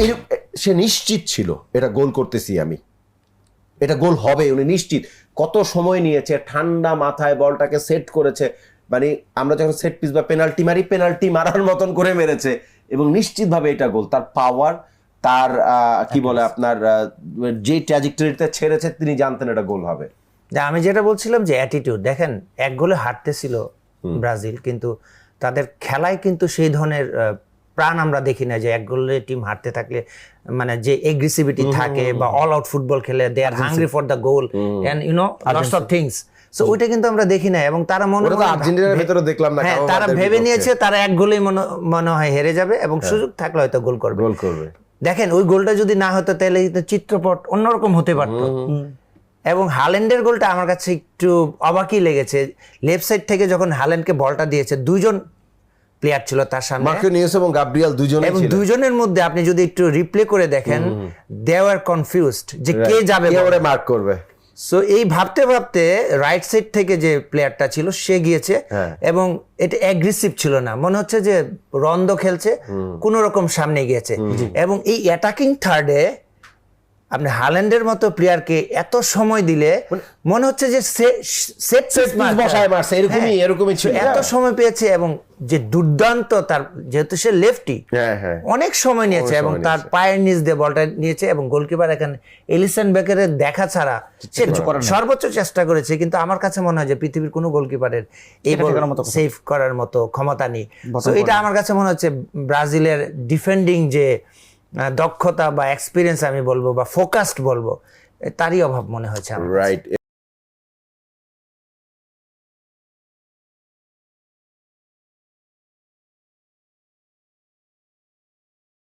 এই সে নিশ্চিত ছিল এটা গোল করতেছি আমি, এটা গোল হবে, উনি নিশ্চিত। কত সময় নিয়েছে, ঠান্ডা মাথায় বলটাকে সেট করেছে, মানে আমরা যখন সেট পিস বা পেনাল্টি মারি, পেনাল্টি মারার মতন করে মেরেছে এবং নিশ্চিতভাবে এটা গোল। তার পাওয়ার, তার কি বলে আপনার যে ট্র্যাজেক্টরিতে ছেড়েছে, তিনি জানতেন এটা গোল হবে। আমি যেটা বলছিলাম যে অ্যাটিটিউড, দেখেন 1 গোলে হারতেছিল ব্রাজিল, কিন্তু তাদের খেলায় কিন্তু সেই ধরনের প্রাণ আমরা দেখি না যে 1 গোলে টিম হারতে থাকলে মানে যে এগ্রেসিভিটি থাকে বা অল আউট ফুটবল খেলে, they are hungry for the goal and you know lots of things. So ওইটা কিন্তু আমরা দেখি না, এবং তারা আর্জেন্টিনার ভেতরে দেখলাম না, হ্যাঁ তারা ভেবে নিয়েছে তারা 1 গোলেই মনে হয় হেরে যাবে এবং সুযোগ থাকলে হয়তো গোল করবে। দেখেন ওই গোলটা যদি না হতো তাহলে কিন্তু চিত্রপট অন্যরকম হতে পারতো। এবং হাল্যান্ডের গোলটা আমার কাছে একটু অবাকই লেগেছে। লেফট সাইড থেকে যখন হাল্যান্ডকে বলটা দিয়েছে, 2 জন প্লেয়ার ছিল তার সামনে, মার্কিনিউস এবং গাব্রিয়েল, দুজনেই এবং ছিলেন। দুজনের মধ্যে আপনি যদি একটু রিপ্লে করে দেখেন, দে ওয়্যার কনফিউজড যে কে যাবে, কে ওরে মার্ক করবে। সো এই ভাবতে ভাবতে রাইট সাইড থেকে যে প্লেয়ারটা ছিল সে গিয়েছে, এবং এটা অ্যাগ্রেসিভ ছিল না, মনে হচ্ছে যে রন্দ খেলছে, কোনো রকম সামনে গিয়েছে। এবং এই অ্যাটাকিং থার্ডে আপনি হাল্যান্ডের মতো প্লেয়ারকে এত সময় দিলে মনে হচ্ছে যে সেট বসায় মারছে, এরকমই ছিল। এত সময় পেয়েছে, এবং যে দুর্দান্ত তার, যেহেতু সে লেফটি, অনেক সময় নিয়েছে এবং তার পায়ের নিচ দিয়ে বলটা নিয়েছে, এবং গোলকিপার এখানে এলিসন বেকারের দেখা ছাড়া সে সর্বোচ্চ চেষ্টা করেছে। কিন্তু আমার কাছে মনে হয় যে পৃথিবীর কোনো গোলকিপারের এই বল সেভ করার মতো ক্ষমতা নেই। তো এটা আমার কাছে মনে হচ্ছে ব্রাজিলের ডিফেন্ডিং যে দক্ষতা বা এক্সপিরিয়েন্স আমি বলবো, বা ফোকাসড বলবো, তারই অভাব মনে হয়েছে আমার। রাইট।